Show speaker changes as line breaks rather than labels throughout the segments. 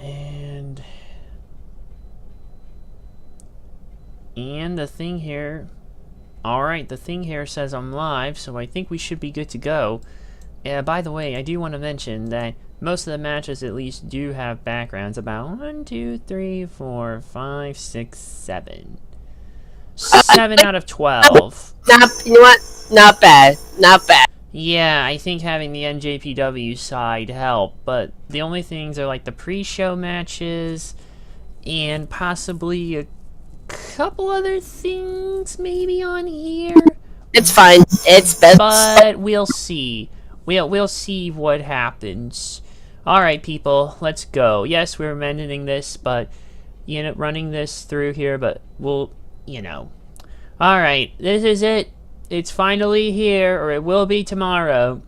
And the thing here... Alright, the thing here says I'm live, so I think we should be good to go. By the way, I do want to mention that most of the matches at least do have backgrounds. About 1, 2, 3, 4, 5, 6, 7. 7 out of 12.
You know what? Not bad. Not bad.
Yeah, I think having the NJPW side helped, but the only things are like the pre-show matches and possibly a couple other things maybe on here.
It's fine. It's best.
But we'll see. We'll see what happens. Alright, people, let's go. Yes, we're amending this, but, you know, running this through here, but we'll, you know. Alright, this is it. It's finally here, or it will be tomorrow.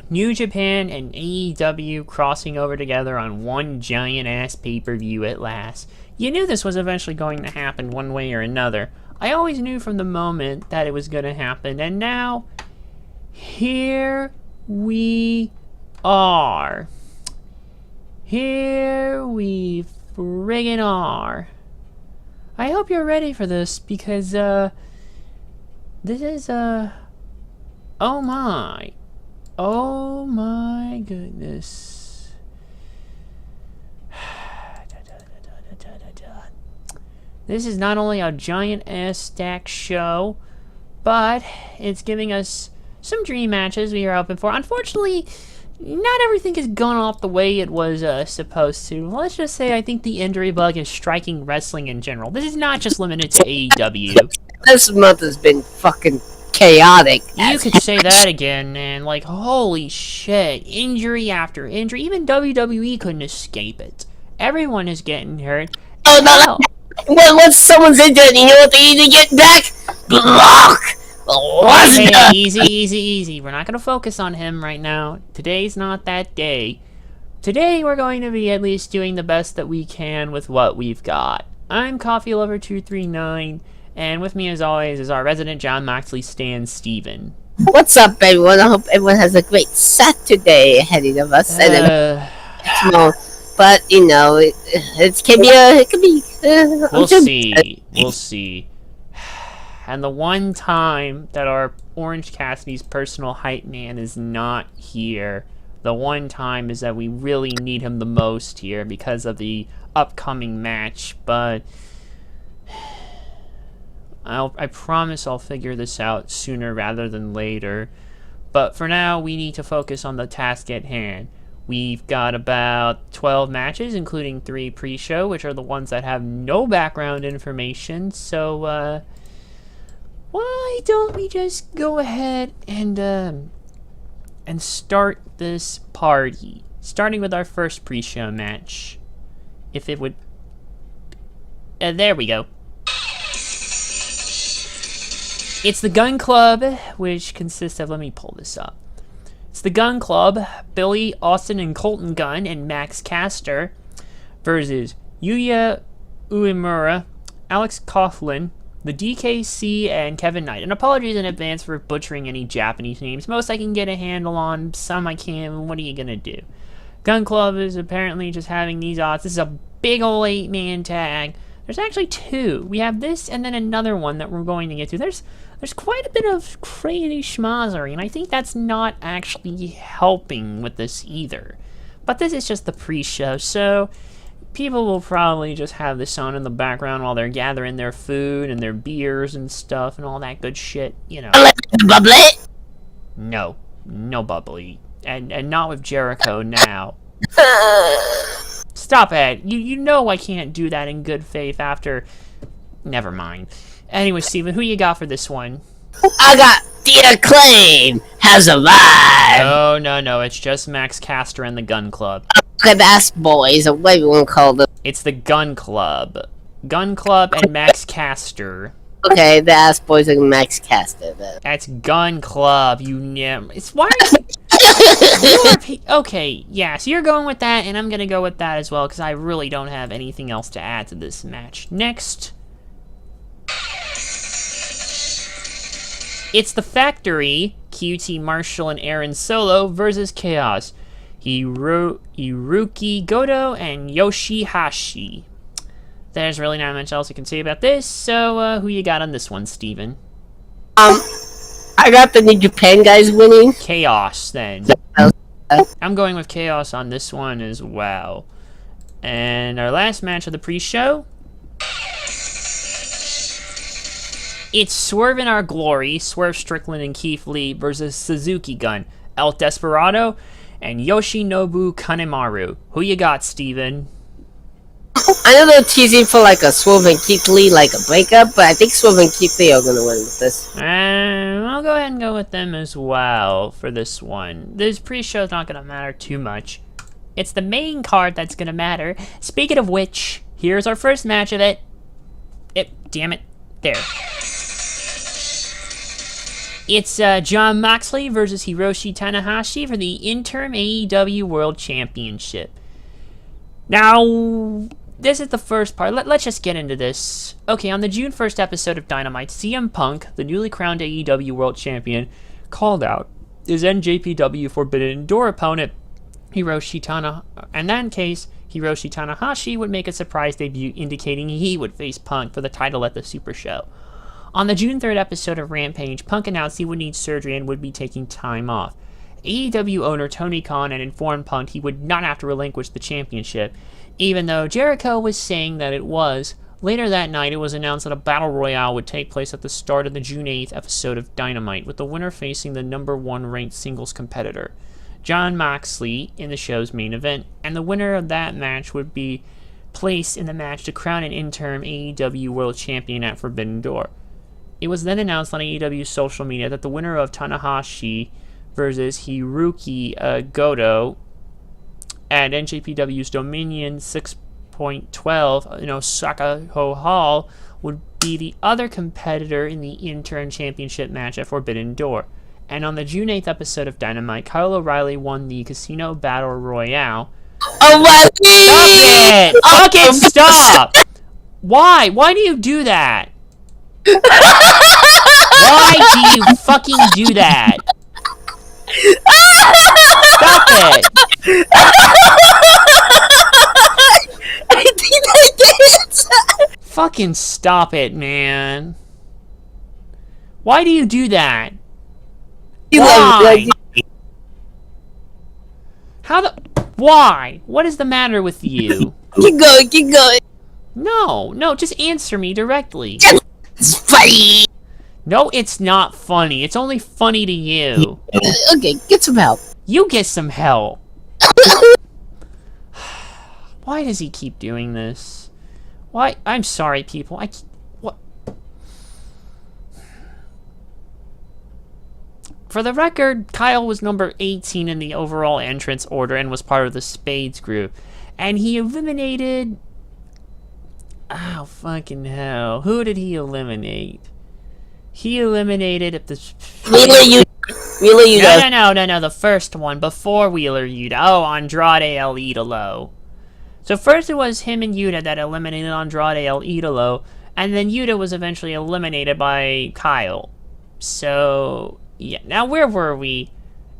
New Japan and AEW crossing over together on one giant-ass pay-per-view at last. You knew this was eventually going to happen one way or another. I always knew from the moment that it was going to happen, and now, here we are. Here we friggin' are. I hope you're ready for this, because, this is, oh my goodness. This is not only a giant-ass stack show, but it's giving us some dream matches we are hoping for. Unfortunately, not everything has gone off the way it was supposed to. Let's just say I think the injury bug is striking wrestling in general. This is not just limited to AEW.
This month has been fucking chaotic.
You could say that again, man. Like, holy shit. Injury after injury. Even WWE couldn't escape it. Everyone is getting hurt.
Oh, no. Once someone's injured, you know what they need to get back? Block!
Hey, easy. We're not going to focus on him right now. Today's not that day. Today, we're going to be at least doing the best that we can with what we've got. I'm CoffeeLover239, and with me, as always, is our resident John Maxley Stan Steven.
What's up, everyone? I hope everyone has a great Saturday ahead of us. But you know, it could be.
We'll see. And the one time that our Orange Cassidy's personal hype man is not here, the one time is that we really need him the most here because of the upcoming match. But I promise I'll figure this out sooner rather than later. But for now, we need to focus on the task at hand. We've got about 12 matches, including 3 pre-show, which are the ones that have no background information. So, why don't we just go ahead and start this party? Starting with our first pre-show match. If it would... there we go. It's the Gun Club, which consists of... Let me pull this up. It's the Gun Club, Billy, Austin, and Colton Gunn, and Max Caster, versus Yuya Uemura, Alex Coughlin, the DKC, and Kevin Knight. And apologies in advance for butchering any Japanese names. Most I can get a handle on, some I can't. What are you gonna do? Gun Club is apparently just having these odds. This is a big ol' 8-man tag. There's actually 2. We have this and then another one that we're going to get to. There's quite a bit of crazy schmozzery, and I think that's not actually helping with this either. But this is just the pre-show, so people will probably just have this on in the background while they're gathering their food and their beers and stuff and all that good shit, you know.
Bubbly?
No bubbly. And not with Jericho now. Stop it. You know I can't do that in good faith after... Never mind. Anyway, Steven, who you got for this one?
I got The Acclaim has arrived.
No, it's just Max Caster and the Gun Club.
Okay, the ass boys, or whatever you want to call them.
It's the Gun Club. Gun Club and Max Caster.
Okay, the ass boys and Max Caster, then.
That's Gun Club, It's why okay, yeah, so you're going with that, and I'm gonna go with that as well, because I really don't have anything else to add to this match. Next... It's the Factory, QT Marshall and Aaron Solo versus Chaos. Hiroki Goto, and Yoshihashi. There's really not much else I can say about this, so who you got on this one, Steven?
I got the New Japan guys winning.
Chaos, then. I'm going with Chaos on this one as well. And our last match of the pre-show, it's Swerving Glory, Swerve Strickland and Keith Lee versus Suzuki Gun, El Desperado, and Yoshinobu Kanemaru. Who you got, Steven?
I know they're teasing for like a Swerve and Keith Lee, like a breakup, but I think Swerve and Keith Lee are gonna win with this.
I'll go ahead and go with them as well for this one. This pre-show's not gonna matter too much. It's the main card that's gonna matter. Speaking of which, here's our first match of it. Damn it. There. It's Jon Maxley versus Hiroshi Tanahashi for the interim AEW World Championship. Now, this is the first part. Let's just get into this. Okay, on the June 1st episode of Dynamite, CM Punk, the newly crowned AEW World Champion, called out his NJPW Forbidden Door opponent, Hiroshi Tanahashi. In that case, Hiroshi Tanahashi would make a surprise debut, indicating he would face Punk for the title at the Super Show. On the June 3rd episode of Rampage, Punk announced he would need surgery and would be taking time off. AEW owner Tony Khan had informed Punk he would not have to relinquish the championship, even though Jericho was saying that it was. Later that night, it was announced that a Battle Royale would take place at the start of the June 8th episode of Dynamite, with the winner facing the #1 ranked singles competitor, Jon Maxley, in the show's main event, and the winner of that match would be placed in the match to crown an interim AEW World Champion at Forbidden Door. It was then announced on AEW's social media that the winner of Tanahashi versus Hiroki Goto at NJPW's Dominion 6.12 in Osaka Hall would be the other competitor in the interim championship match at Forbidden Door. And on the June 8th episode of Dynamite, Kyle O'Reilly won the Casino Battle Royale.
Stop
it! Fucking stop! Why? Why do you do that? Why do you fucking do that? Stop it!
I think I did.
Fucking stop it, man. Why do you do that? Why? Why? What is the matter with you?
Keep going, keep going.
No, just answer me directly.
It's funny.
No, it's not funny. It's only funny to you.
Okay, get some help.
You get some help. Why does he keep doing this? Why? I'm sorry, people. What? For the record, Kyle was number 18 in the overall entrance order and was part of the Spades group. And he eliminated... Oh, fucking hell. Who did he eliminate? He eliminated...
Wheeler Yuta.
No. The first one, before Wheeler Yuta. Oh, Andrade El Idolo. So first it was him and Yuta that eliminated Andrade El Idolo, and then Yuta was eventually eliminated by Kyle. So, yeah. Now, where were we?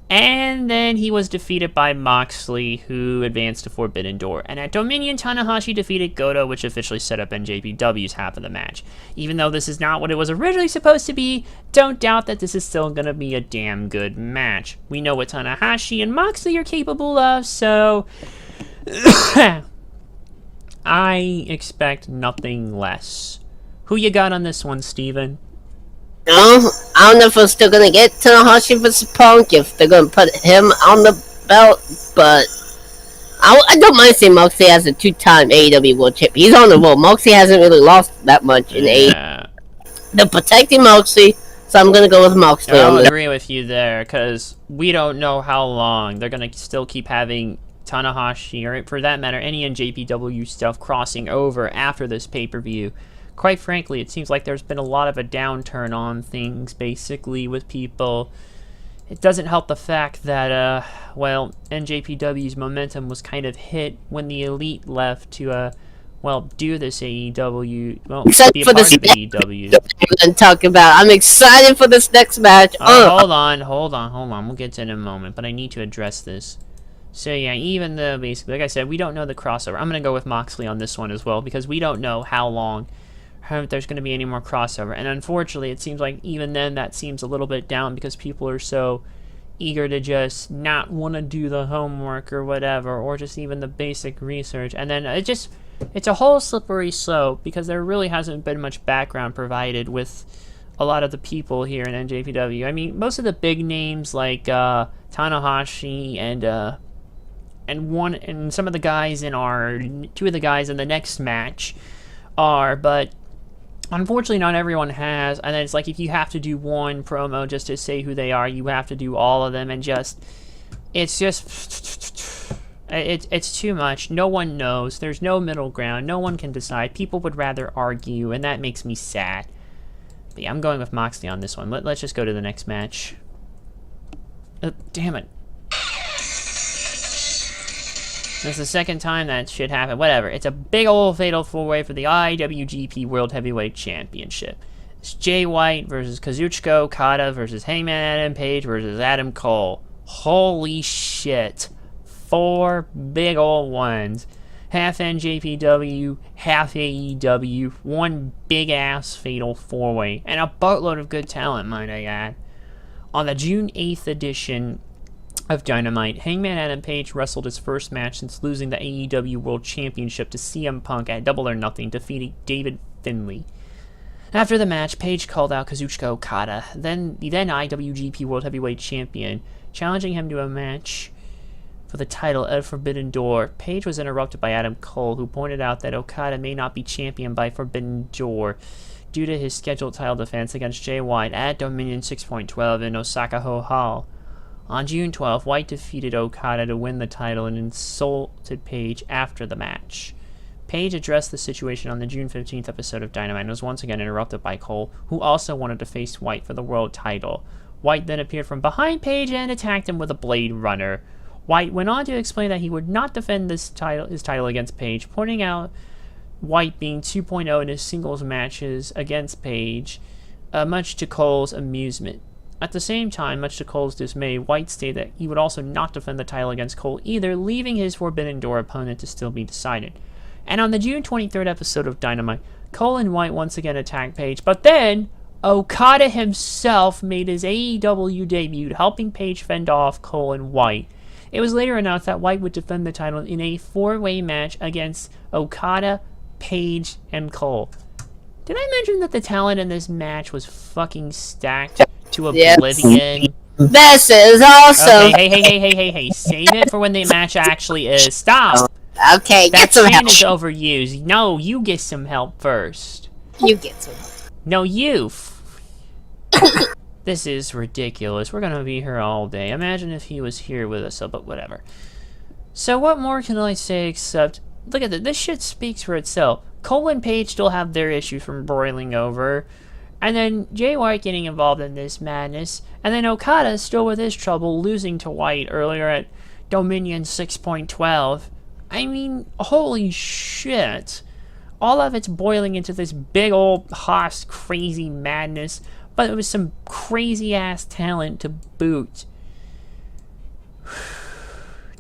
And then he was defeated by Moxley, who advanced to Forbidden Door. And at Dominion, Tanahashi defeated Goto, which officially set up NJPW's half of the match. Even though this is not what it was originally supposed to be, don't doubt that this is still going to be a damn good match. We know what Tanahashi and Moxley are capable of, so... I expect nothing less. Who you got on this one, Steven?
No, I don't know if I'm still gonna get Tanahashi vs. Punk, if they're gonna put him on the belt, but I don't mind seeing Moxley as a two-time AEW World Champion. He's on the roll. Moxley hasn't really lost that much in AEW. They're protecting Moxley, so I'm gonna go with Moxley.
I'll agree with you there, because we don't know how long they're gonna still keep having Tanahashi, or for that matter, any NJPW stuff crossing over after this pay-per-view. Quite frankly, it seems like there's been a lot of a downturn on things, basically, with people. It doesn't help the fact that, well, NJPW's momentum was kind of hit when the Elite left to, well, do this AEW, well, be a part of AEW.
I'm excited for this next match.
Hold on. We'll get to it in a moment, but I need to address this. So yeah, even though basically, like I said, we don't know the crossover. I'm going to go with Moxley on this one as well, because we don't know how long there's going to be any more crossover. And unfortunately, it seems like even then that seems a little bit down, because people are so eager to just not want to do the homework or whatever, or just even the basic research. And then it's a whole slippery slope, because there really hasn't been much background provided with a lot of the people here in NJPW. I mean, most of the big names like Tanahashi and some of the guys in two of the guys in the next match are, but unfortunately not everyone has. And then it's like, if you have to do one promo just to say who they are, you have to do all of them, and it's too much. No one knows. There's no middle ground. No one can decide. People would rather argue, and that makes me sad. But yeah, I'm going with Moxley on this one. Let's just go to the next match. Damn it. That's the second time that shit happened. Whatever. It's a big old fatal four-way for the IWGP World Heavyweight Championship. It's Jay White versus Kazuchika Okada versus Hangman Adam Page versus Adam Cole. Holy shit. 4 big old ones. Half NJPW, half AEW, one big-ass fatal four-way, and a boatload of good talent, might I add. On the June 8th edition of Dynamite, Hangman Adam Page wrestled his first match since losing the AEW World Championship to CM Punk at Double or Nothing, defeating David Finlay. After the match, Page called out Kazuchika Okada, the then IWGP World Heavyweight Champion, challenging him to a match for the title at Forbidden Door. Page was interrupted by Adam Cole, who pointed out that Okada may not be champion by Forbidden Door due to his scheduled title defense against Jay White at Dominion 6.12 in Osaka Hall. On June 12th, White defeated Okada to win the title and insulted Page after the match. Page addressed the situation on the June 15th episode of Dynamite and was once again interrupted by Cole, who also wanted to face White for the world title. White then appeared from behind Page and attacked him with a Blade Runner. White went on to explain that he would not defend his title against Page, pointing out White being 2.0 in his singles matches against Page, much to Cole's amusement. At the same time, much to Cole's dismay, White stated that he would also not defend the title against Cole either, leaving his Forbidden Door opponent to still be decided. And on the June 23rd episode of Dynamite, Cole and White once again attacked Page, but then Okada himself made his AEW debut, helping Page fend off Cole and White. It was later announced that White would defend the title in a 4-way match against Okada, Page, and Cole. Did I mention that the talent in this match was fucking stacked to oblivion?
This is awesome!
Okay, hey, save it for when the match actually is. Stop!
Okay,
that
get some help.
That is overused. No, you get some help first.
You get some help.
No, you. This is ridiculous. We're gonna be here all day. Imagine if he was here with us, but whatever. So what more can I say except, look at this. This shit speaks for itself. Cole and Page still have their issues from broiling over. And then Jay White getting involved in this madness. And then Okada still with his trouble, losing to White earlier at Dominion 6.12. I mean, holy shit. All of it's boiling into this big old Haas crazy madness. But it was some crazy-ass talent to boot.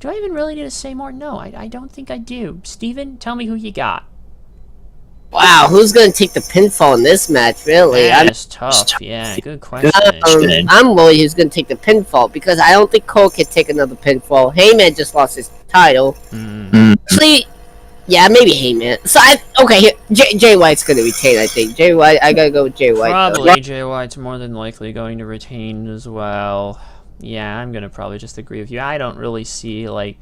Do I even really need to say more? No, I don't think I do. Steven, tell me who you got.
Wow, who's going to take the pinfall in this match, really?
That's tough. Yeah, good question.
I'm worried who's going to take the pinfall, because I don't think Cole can take another pinfall. Heyman just lost his title. Actually, yeah, maybe Heyman. So, okay, Jay White's going to retain, I think. Jay White, I got to go with Jay White.
Probably Jay White's more than likely going to retain as well. Yeah, I'm going to probably just agree with you. I don't really see, like,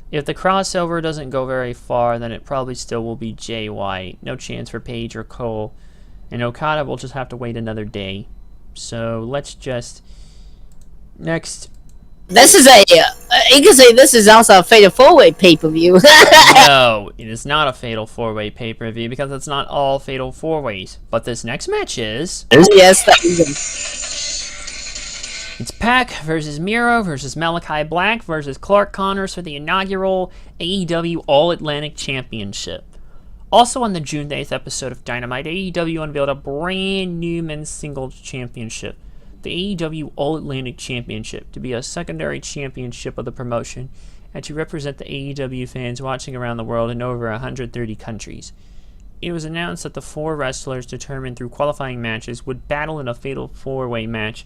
if the crossover doesn't go very far, then it probably still will be Jay White. No chance for Page or Cole. And Okada will just have to wait another day. So let's just... Next.
This is you can say this is also a Fatal 4-Way pay-per-view.
No, it is not a Fatal 4-Way pay-per-view because it's not all Fatal 4-Ways. But this next match is...
Yes, that is...
It's Pac versus Miro versus Malachi Black versus Clark Connors for the inaugural AEW All Atlantic Championship. Also on the June 8th episode of Dynamite, AEW unveiled a brand new men's singles championship, the AEW All Atlantic Championship, to be a secondary championship of the promotion and to represent the AEW fans watching around the world in over 130 countries. It was announced that the 4 wrestlers determined through qualifying matches would battle in a fatal 4-way match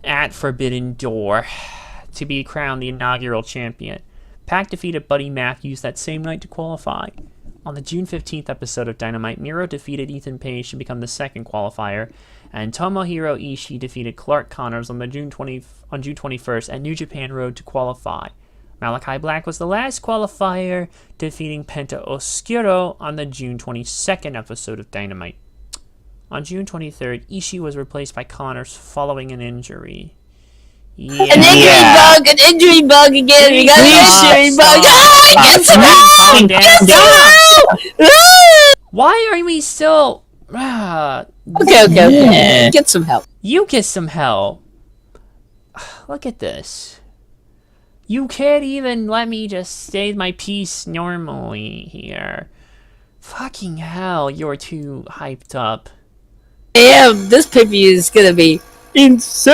at Forbidden Door to be crowned the inaugural champion. Pac defeated Buddy Matthews that same night to qualify. On the June 15th episode of Dynamite, Miro defeated Ethan Page to become the second qualifier, and Tomohiro Ishii defeated Clark Connors on June 21st at New Japan Road to qualify. Malachi Black was the last qualifier, defeating Penta Oscuro on the June 22nd episode of Dynamite. On June 23rd, Ishii was replaced by Connors following an injury. Yeah.
An injury bug again. We got an injury bug. Get some help! Get some help!
Why are we still...
Okay. Get some help.
You get some help. Look at this. You can't even let me just say my piece normally here. Fucking hell, you're too hyped up.
Damn, this pay-per-view is gonna be insane!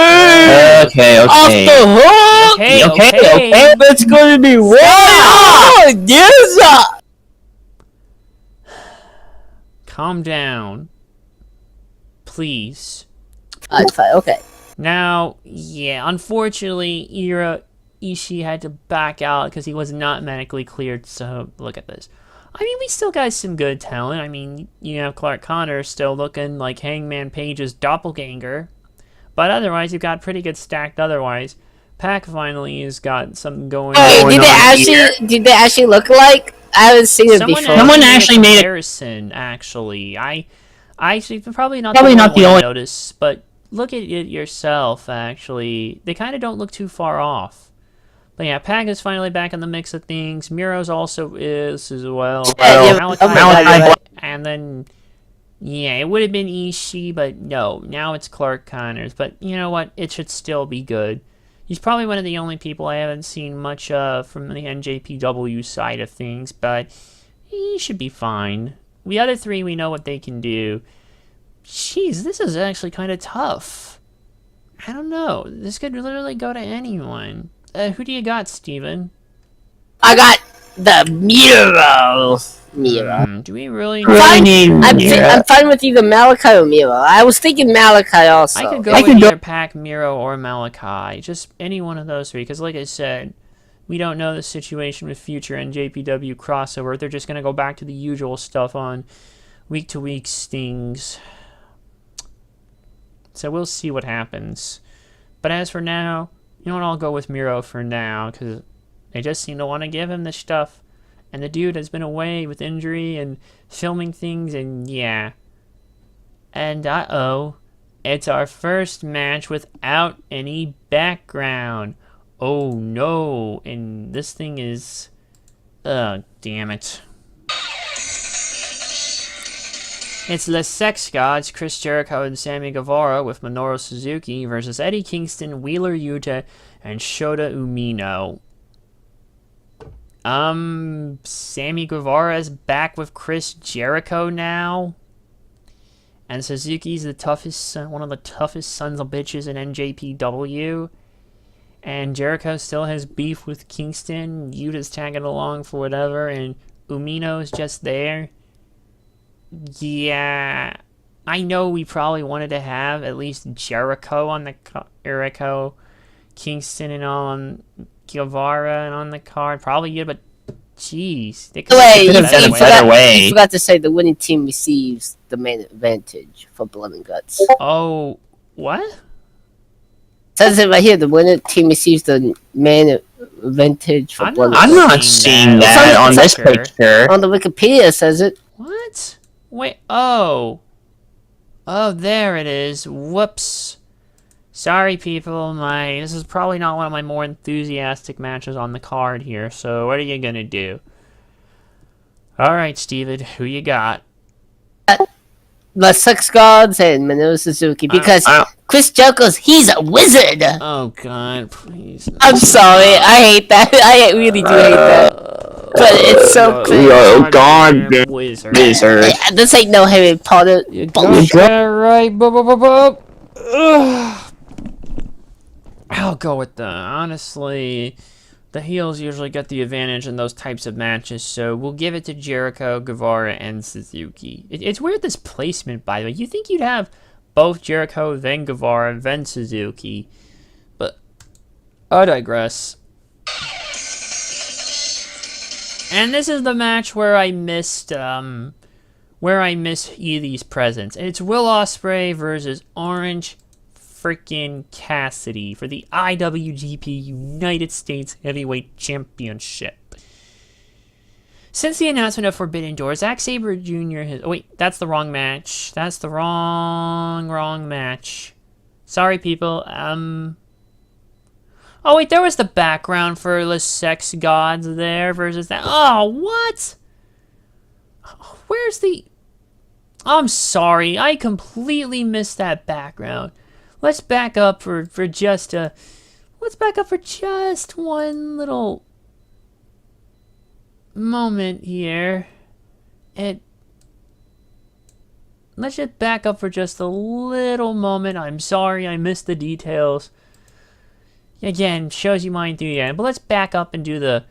Okay.
Off the hook!
Okay.
It's gonna be wild! Yes!
Calm down. Please.
Fine, okay.
Now, yeah, unfortunately, Ishii had to back out because he was not medically cleared, so look at this. I mean, we still got some good talent. I mean, you have Clark Connors still looking like Hangman Page's doppelganger. But otherwise, you've got pretty good stacked otherwise. Pac finally has got something going on.
Did they actually look like? I haven't seen it before.
Someone actually made a
comparison, actually. I probably not the only notice, but look at it yourself, actually. They kind of don't look too far off. But yeah, Pac is finally back in the mix of things. Miro's also is as well. And then, yeah, it would have been Ishii, but no, now it's Clark Connors. But you know what? It should still be good. He's probably one of the only people I haven't seen much of from the NJPW side of things, but he should be fine. The other 3, we know what they can do. Jeez, this is actually kind of tough. I don't know. This could literally go to anyone. Who do you got, Steven?
I got the Miro.
Do we really?
I'm fine with either Malachi or Miro. I was thinking Malachi also.
I could go with either Pac, Miro, or Malachi. Just any one of those 3. Because like I said, we don't know the situation with future NJPW crossover. They're just going to go back to the usual stuff on week-to-week stings. So we'll see what happens. But as for now, you know what, I'll go with Miro for now, because they just seem to want to give him the stuff. And the dude has been away with injury and filming things, and yeah. And uh-oh, it's our first match without any background. Oh no, and this thing is... oh, damn it. It's the Sex Gods, Chris Jericho and Sammy Guevara with Minoru Suzuki versus Eddie Kingston, Wheeler Yuta, and Shota Umino. Sammy Guevara is back with Chris Jericho now. And Suzuki's the toughest, one of the toughest sons of bitches in NJPW. And Jericho still has beef with Kingston. Yuta's tagging along for whatever, and Umino's just there. Yeah, I know we probably wanted to have at least Jericho on the Jericho, Kingston, and all on Guevara and on the card. Probably yeah, but jeez, they could have done it a better way.
You forgot to say the winning team receives the main advantage for Blood and Guts.
Oh, what?
It says it right here. The winning team receives the main advantage for Blood and Guts.
I'm not seeing that on this picture.
On the Wikipedia, it says it.
What? Wait, oh, there it is. Whoops. Sorry, people. This is probably not one of my more enthusiastic matches on the card here. So what are you gonna do? All right, Steven, who you got?
The Sex Gods and Minoru Suzuki, because Chris Jericho's, he's a wizard.
Oh God, please. No.
I'm sorry. I hate that. I really do hate that. But it's so cool.
Oh God, wizard.
This ain't no Harry Potter.
You got that right. I'll go with honestly, the heels usually get the advantage in those types of matches, so we'll give it to Jericho, Guevara, and Suzuki. It's weird, this placement, by the way. You think you'd have both Jericho, then Guevara, then Suzuki, but I digress. And this is the match where I missed Edie's presence. And it's Will Ospreay versus Orange freaking Cassidy for the IWGP United States Heavyweight Championship. Since the announcement of Forbidden Door, Zack Sabre Jr. has... Oh, wait, that's the wrong match. That's the wrong match. Sorry, people. Oh, wait, there was the background for the Sex Gods there versus that. Oh, what? Where's the... I'm sorry, I completely missed that background. Let's back up for just one little moment here. Let's just back up for just a little moment. I'm sorry, I missed the details. Again, shows you my enthusiasm. But let's back up and do the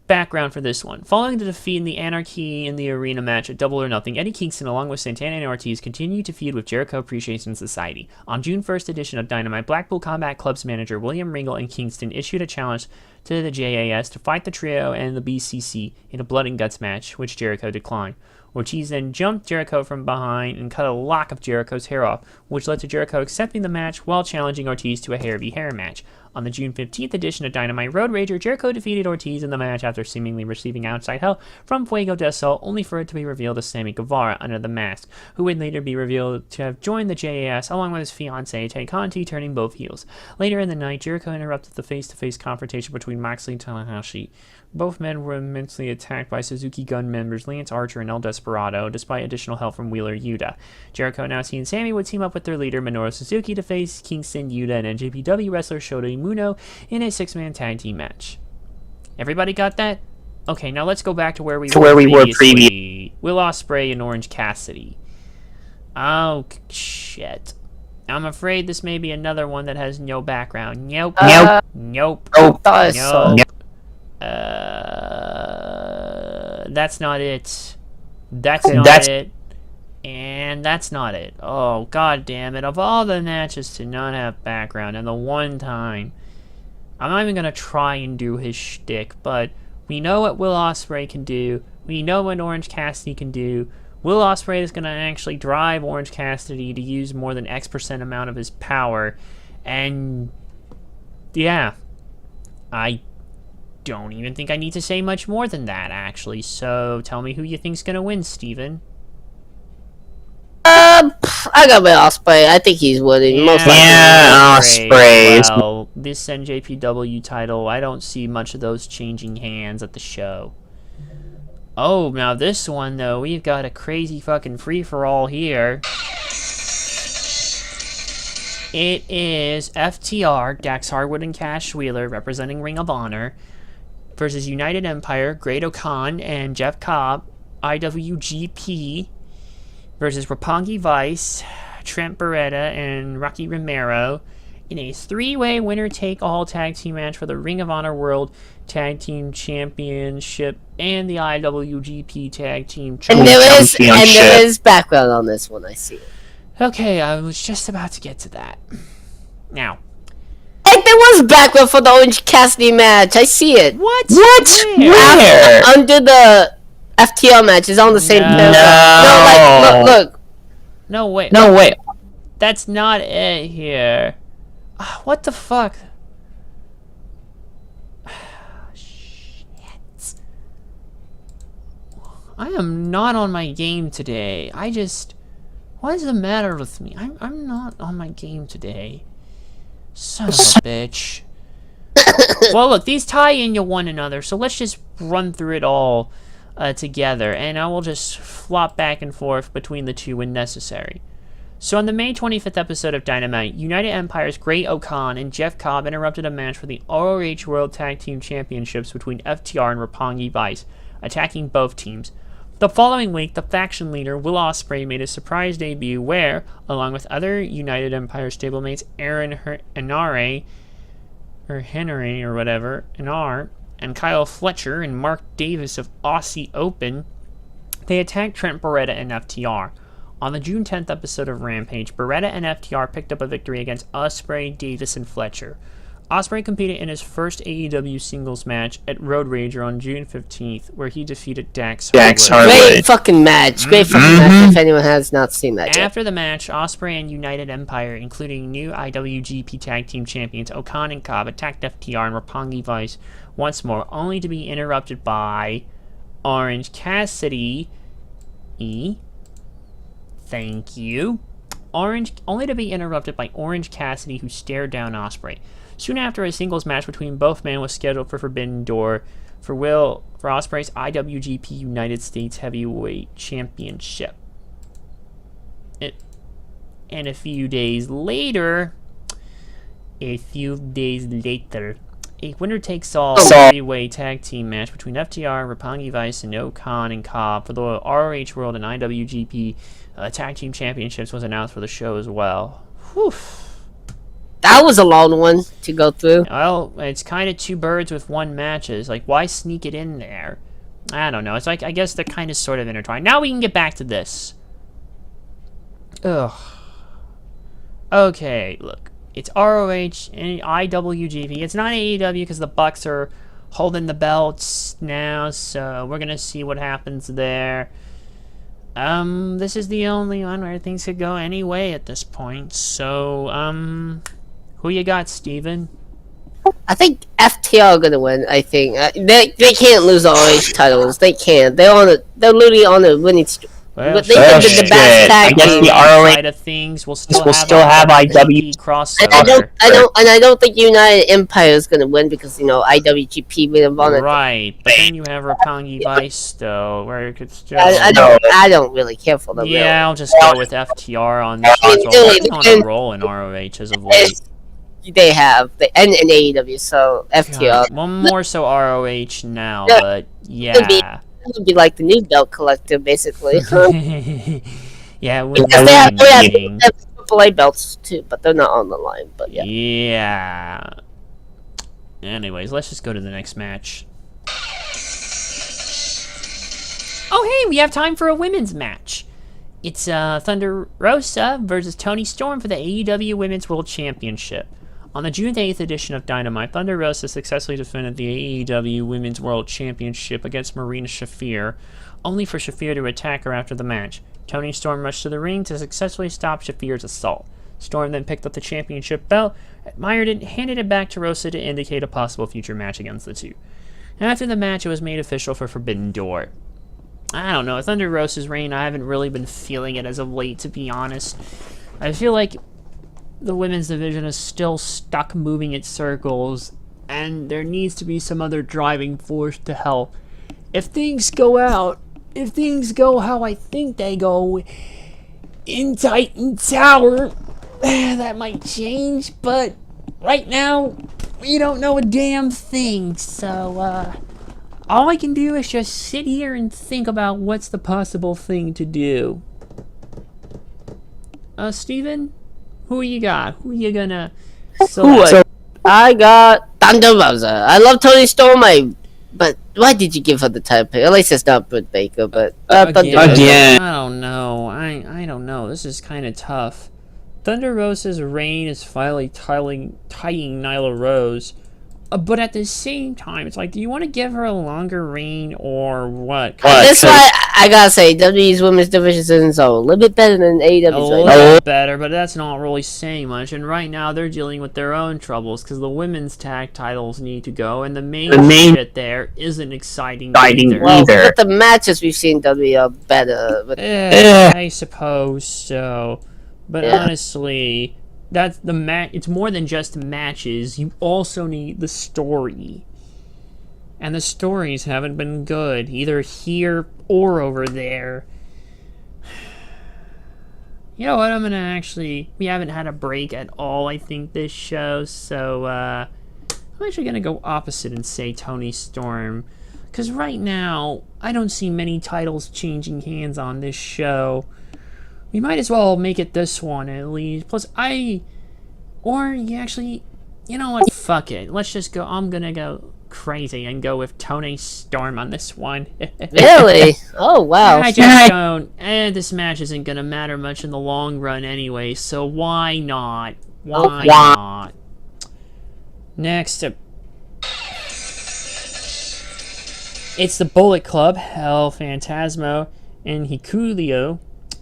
background for this one. Following the defeat in the Anarchy in the Arena match at Double or Nothing, Eddie Kingston, along with Santana and Ortiz, continued to feud with Jericho Appreciation Society. On June 1st edition of Dynamite, Blackpool Combat Club's manager William Regal and Kingston issued a challenge to the JAS to fight the trio and the BCC in a blood and guts match, which Jericho declined. Ortiz then jumped Jericho from behind and cut a lock of Jericho's hair off, which led to Jericho accepting the match while challenging Ortiz to a hair-v-hair match. On the June 15th edition of Dynamite Road Rager, Jericho defeated Ortiz in the match after seemingly receiving outside help from Fuego del Sol, only for it to be revealed as Sammy Guevara under the mask, who would later be revealed to have joined the JAS along with his fiancée, Tay Conti, turning both heels. Later in the night, Jericho interrupted the face-to-face confrontation between Maxley and Tanahashi. Both men were immensely attacked by Suzuki Gun members Lance Archer and El Desperado, despite additional help from Wheeler Yuta. Jericho, now seeing Sammy, would team up with their leader Minoru Suzuki to face Kingston, Yuta, and NJPW wrestler Shota Umino in a 6-man tag team match. Everybody got that? Okay, now let's go back to where we were previously. Will Ospreay and Orange Cassidy. Oh, shit. I'm afraid this may be another one that has no background. Nope. Nope. That's not it. That's not it. And that's not it. Oh, god damn it. Of all the matches to not have background, and the one time, I'm not even gonna try and do his shtick, but we know what Will Ospreay can do. We know what Orange Cassidy can do. Will Ospreay is gonna actually drive Orange Cassidy to use more than X% amount of his power. And yeah, I don't even think I need to say much more than that, actually. So tell me who you think's gonna win, Steven.
I got my Ospreay. I think he's winning. Most likely.
Yeah, Ospreay.
Well, this NJPW title, I don't see much of those changing hands at the show. Oh, now this one, though, we've got a crazy fucking free-for-all here. It is FTR, Dax Harwood and Cash Wheeler, representing Ring of Honor, versus United Empire, Great O'Khan and Jeff Cobb, IWGP, versus Roppongi Vice, Trent Beretta, and Rocky Romero in a 3-way winner-take-all tag team match for the Ring of Honor World Tag Team Championship and the IWGP Tag Team Championship.
And there is background on this one, I see it.
Okay, I was just about to get to that. Now.
And there was background for the Orange Cassidy match, I see it.
What?
Where?
Under the FTR match, it's on the same page. No, look.
No, wait.
No, wait.
That's not it here. What the fuck? Shit. I am not on my game today. What is the matter with me? I'm not on my game today. Son of a bitch. Well, look, these tie into one another, so let's just run through it all together, and I will just flop back and forth between the two when necessary. So on the May 25th episode of Dynamite, United Empire's Great O'Khan and Jeff Cobb interrupted a match for the ROH World Tag Team Championships between FTR and Roppongi Vice, attacking both teams. The following week, the faction leader, Will Ospreay, made a surprise debut where, along with other United Empire stablemates Aaron Henare, or Henry or whatever, and R, and Kyle Fletcher and Mark Davis of Aussie Open, they attacked Trent Beretta and FTR. On the June 10th episode of Rampage, Beretta and FTR picked up a victory against Ospreay, Davis, and Fletcher. Ospreay competed in his first AEW singles match at Road Rager on June 15th, where he defeated Dax Harwood.
Great fucking match. Great fucking match if anyone has not seen that yet.
After the match, Ospreay and United Empire, including new IWGP Tag Team Champions Okan and Cobb, attacked FTR and Roppongi Vice once more, only to be interrupted by Orange Cassidy. Thank you. Only to be interrupted by Orange Cassidy, who stared down Ospreay. Soon after, a singles match between both men was scheduled for Forbidden Door for Ospreay's IWGP United States Heavyweight Championship. And a few days later, a winner-takes-all three-way tag team match between FTR, Roppongi Vice, and Okan and Cobb for the ROH World and IWGP Tag Team Championships was announced for the show as well. Whew.
That was a long one to go through.
Well, it's kind of two birds with one matches. Like, why sneak it in there? I don't know. It's like, I guess they're kind of sort of intertwined. Now we can get back to this. Ugh. Okay, look. It's ROH and IWGP. It's not AEW because the Bucks are holding the belts now, so we're going to see what happens there. This is the only one where things could go any way at this point. So, who you got, Steven?
I think FTR are gonna win. I think they can't lose the ROH titles. They can't. They're literally on a winning streak.
Well,
But they could be the best
I
tag
guess
team.
the ROH
side of things will still
have IW
crossover.
I don't think United Empire is gonna win because IWGP would have won it.
Right, but then you have Roppongi Vice though, where it could still.
I don't really care for them.
Yeah,
really.
I'll just go with FTR on this one. They're on a roll in ROH as of late.
They have and AEW, so FTR.
God, one more so ROH now,
Yeah.
but yeah.
It would be like the new belt collective, basically.
Yeah, it would
Because they have
be
AAA belts too, but they're not on the line. But yeah.
Yeah. Anyways, let's just go to the next match. Oh, hey, we have time for a women's match. It's Thunder Rosa versus Toni Storm for the AEW Women's World Championship. On the June 8th edition of Dynamite, Thunder Rosa successfully defended the AEW Women's World Championship against Marina Shafir, only for Shafir to attack her after the match. Toni Storm rushed to the ring to successfully stop Shafir's assault. Storm then picked up the championship belt, admired it, and handed it back to Rosa to indicate a possible future match against the two. After the match, it was made official for Forbidden Door. I don't know, Thunder Rosa's reign, I haven't really been feeling it as of late, to be honest. I feel like the women's division is still stuck moving in circles, and there needs to be some other driving force to help. If things go how I think they go in Titan Tower, that might change, but right now, we don't know a damn thing, so, all I can do is just sit here and think about what's the possible thing to do. Steven? Who you got? Who you gonna select?
I got Thunder Rosa. I love Toni Storm, but why did you give her the title pick? At least it's not Britt Baker, but Thunder Rosa.
Again.
I don't know. I don't know. This is kind of tough. Thunder Rosa's reign is finally tying Nyla Rose. But at the same time, it's like, do you want to give her a longer reign or what?
That's why I gotta say, WWE's women's division is a little bit better than AEW's.
A little better, but that's not really saying much. And right now, they're dealing with their own troubles because the women's tag titles need to go, and the main shit there isn't exciting either.
Well, but the matches we've seen in WWE are better. But
I suppose so. But honestly, that's the it's more than just matches. You also need the story. And the stories haven't been good, either here or over there. You know what, we haven't had a break at all, I think, this show, so, I'm actually gonna go opposite and say Toni Storm. Because right now, I don't see many titles changing hands on this show. We might as well make it this one, at least. Plus, You know what? Fuck it. Let's just go. I'm gonna go crazy and go with Toni Storm on this one.
Really? Oh, wow.
I just don't. This match isn't gonna matter much in the long run anyway, so why not? Why not? Next up, it's the Bullet Club, El Phantasmo and Hikuleo,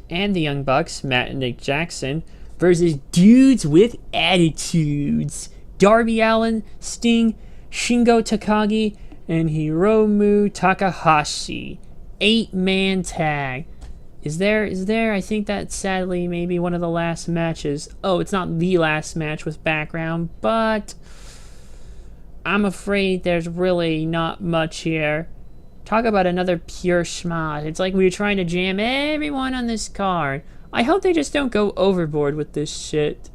and the Young Bucks, Matt and Nick Jackson, versus Dudes with Attitudes, Darby Allin, Sting, Shingo Takagi, and Hiromu Takahashi. 8-man tag. Is there? I think that's sadly maybe one of the last matches. Oh, it's not the last match with background, but I'm afraid there's really not much here. Talk about another pure schmod. It's like we were trying to jam everyone on this card. I hope they just don't go overboard with this shit.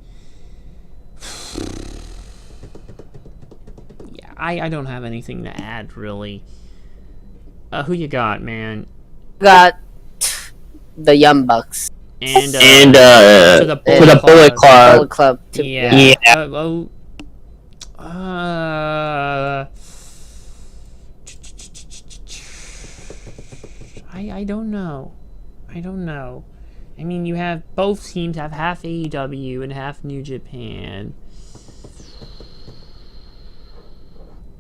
Yeah, I don't have anything to add, really. Who you got, man?
Got the Young Bucks.
And
for the Bullet Club.
Bullet Club.
Yeah. I don't know. I mean, you have both teams have half AEW and half New Japan.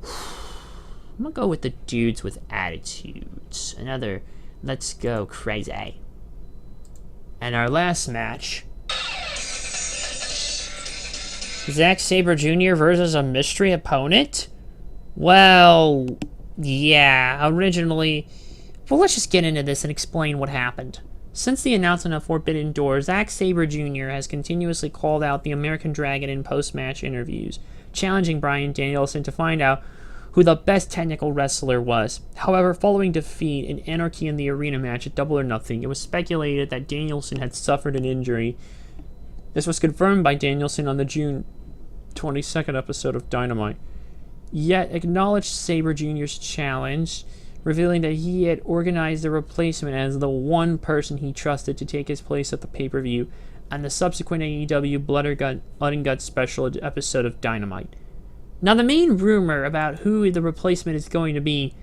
I'm gonna go with the Dudes with Attitudes. Another let's go crazy. And our last match, Zack Sabre Jr. versus a mystery opponent? Well, yeah, originally... Well, let's just get into this and explain what happened. Since the announcement of Forbidden Door, Zack Sabre Jr. has continuously called out the American Dragon in post-match interviews, challenging Bryan Danielson to find out who the best technical wrestler was. However, following defeat in Anarchy in the Arena match at Double or Nothing, it was speculated that Danielson had suffered an injury. This was confirmed by Danielson on the June 22nd episode of Dynamite. Yet acknowledged Sabre Jr.'s challenge, revealing that he had organized a replacement as the one person he trusted to take his place at the pay-per-view and the subsequent AEW Blood and Guts special episode of Dynamite. Now, the main rumor about who the replacement is going to be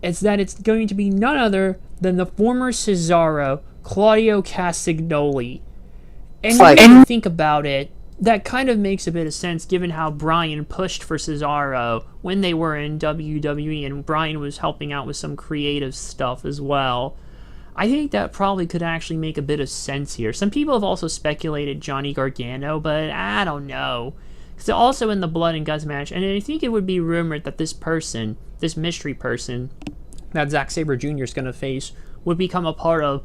is that it's going to be none other than the former Cesaro, Claudio Castagnoli. And when you think about it, that kind of makes a bit of sense given how Bryan pushed for Cesaro when they were in WWE and Bryan was helping out with some creative stuff as well. I think that probably could actually make a bit of sense here. Some people have also speculated Johnny Gargano, but I don't know. Because also in the Blood and Guts match, and I think it would be rumored that this person, this mystery person that Zack Sabre Jr. is going to face, would become a part of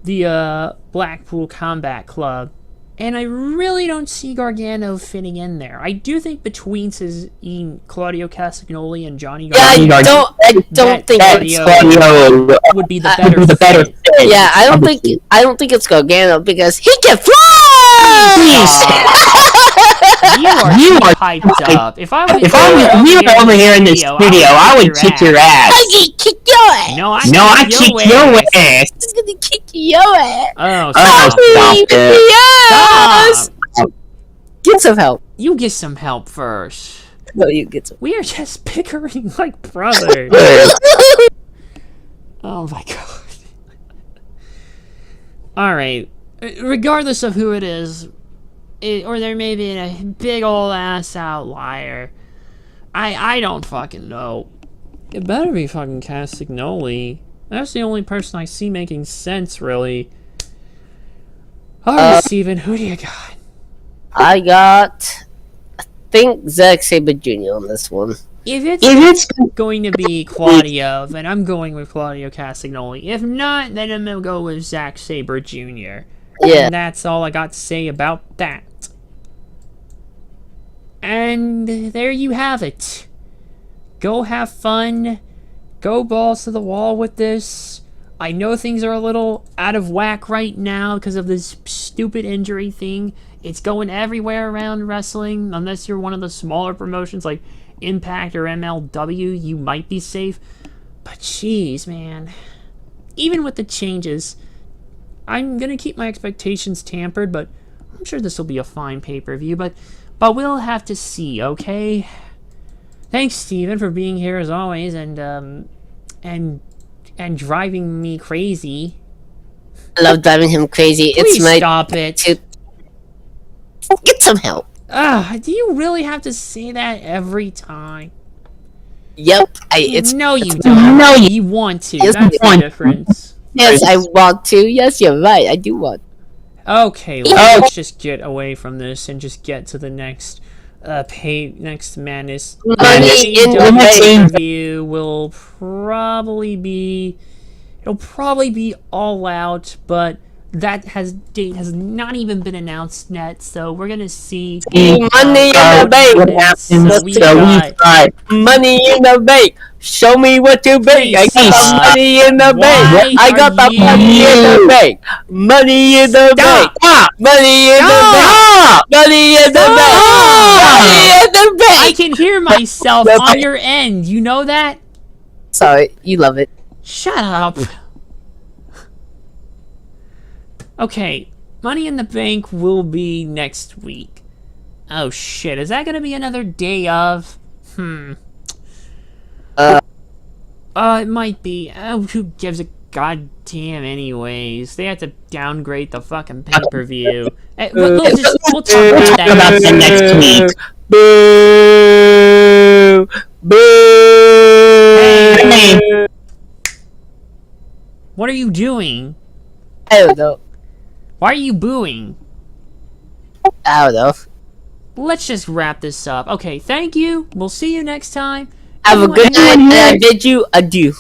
the Blackpool Combat Club. And I really don't see Gargano fitting in there. I do think between Claudio Castagnoli and Johnny Gargano,
I don't think
Claudio would be the better fit.
Yeah, I don't think it's Gargano because he can fly.
You are hyped up. If I was
over here in the studio, I would kick your ass.
I can kick your ass.
No, I kick your ass.
I'm gonna kick your ass.
Oh,
stop it.
Stop.
Get some help.
You get some help first.
No, you get some.
We are just bickering like brothers. Oh my god. Alright. Regardless of who it is, or there may be a big ol' ass outlier, I don't fucking know. It better be fucking Castagnoli. That's the only person I see making sense, really. Alright, Steven, who do you got?
I think Zack Sabre Jr. on this one.
If it's going to be Claudio, then I'm going with Claudio Castagnoli. If not, then I'm going to go with Zack Sabre Jr.
Yeah.
And that's all I got to say about that. And there you have it. Go have fun. Go balls to the wall with this. I know things are a little out of whack right now because of this stupid injury thing. It's going everywhere around wrestling. Unless you're one of the smaller promotions like Impact or MLW, you might be safe. But jeez, man. Even with the changes, I'm going to keep my expectations tampered, but I'm sure this will be a fine pay-per-view. But But we'll have to see, okay? Thanks, Steven, for being here as always, and driving me crazy.
I love driving him crazy.
Please
it's my
stop it.
Get some help.
Do you really have to say that every time?
Yep.
No, you don't.
No,
you want to.
Yes,
That's
I
the
want.
difference.
Yes, I want to. Yes, you're right. I do want.
Okay, let's just get away from this and just get to the next next madness.
Money in the bank.
Review will probably be All Out, but that date has not even been announced yet, so we're gonna see.
Money in the bank.
We got
Money in the bank. Show me what you bank. I got the money in the bank. I got the money in the bank. Money in the bank. Money in the bank. Money in the bank. Money in the bank.
I can hear myself on your end. You know that?
Sorry, you love it.
Shut up. Okay, Money in the Bank will be next week. Oh shit, is that gonna be another day of? It might be. Who gives a goddamn anyways? They have to downgrade the fucking pay-per-view. We'll talk about that
the next week.
Boo! Boo!
Hey. What are you doing?
I don't know.
Why are you booing?
I don't know.
Let's just wrap this up. Okay, thank you. We'll see you next time.
Have a good night, and I bid you adieu.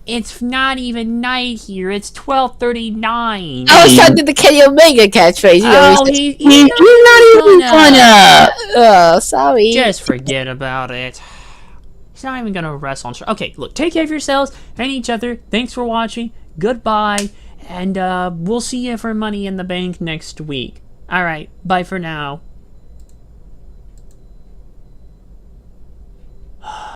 It's not even night here. It's 12:39.
I was trying to do the Kenny Omega catchphrase.
He's
not even gonna.
Oh, sorry.
Just forget about it. He's not even gonna wrestle on show. Okay, look, take care of yourselves and each other. Thanks for watching. Goodbye. And we'll see you for Money in the Bank next week. Alright, bye for now.